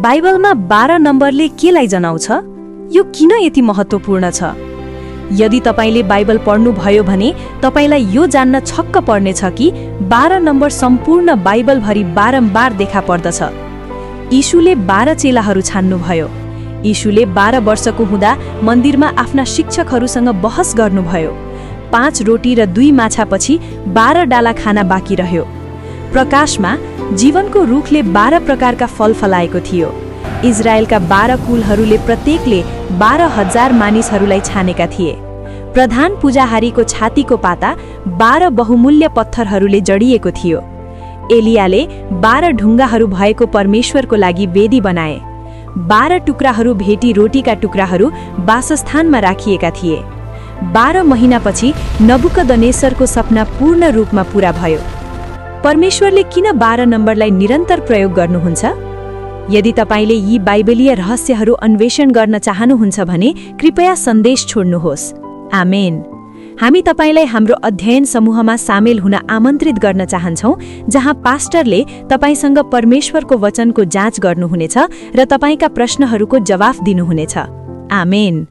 बाइबलमा 12 नम्बरले केलाई जनाउँछ? यो किन यति महत्त्वपूर्ण छ? यदि तपाईले बाइबल पढ्नुभयो भने तपाईलाई यो जान्न छक्क पर्नेछ कि 12 नम्बर सम्पूर्ण बाइबलभरि बारम्बार देखा पर्दछ। यीशुले 12 चेलाहरू छान्नुभयो। यीशुले 12 वर्षको हुँदा मन्दिरमा आफ्ना शिक्षकहरूसँग बहस गर्नुभयो। 5 रोटी र 2 माछापछि 12 डाला खाना बाँकी रह्यो। प्रकाशमा जीवनको रुखले 12 प्रकारका फल फलाएको थियो। इजरायलका 12 कुलहरूले प्रत्येकले 12,000 मानिसहरूलाई छानेका थिए। प्रधान पूजाहारीको छातीको पाता 12 बहुमूल्य पत्थरहरूले जडिएको थियो। एलियाले 12 ढुङ्गाहरू भएको परमेश्वरको लागि वेदी बनाए। 12 टुक्राहरू भेटी रोटीका टुक्राहरू वासस्थानमा राखिएका थिए। 12 महिनापछि नबुकदनेस्सरको सपना पूर्ण रूपमा पूरा भयो। परमेश्वरले किन 12 नम्बरलाई निरन्तर प्रयोग गर्नुहुन्छ? यदि तपाईले यी बाइबलीय रहस्यहरू अन्वेषण गर्न चाहनुहुन्छ भने कृपया सन्देश छोड्नुहोस्। आमेन। हामी तपाईलाई हाम्रो अध्ययन समूहमा सामेल हुन आमन्त्रित गर्न चाहन्छौँ, जहाँ पास्टरले तपाईसँग परमेश्वरको वचनको जाँच गर्नुहुनेछ र तपाईका प्रश्नहरूको जवाफ दिनुहुनेछ। आमेन।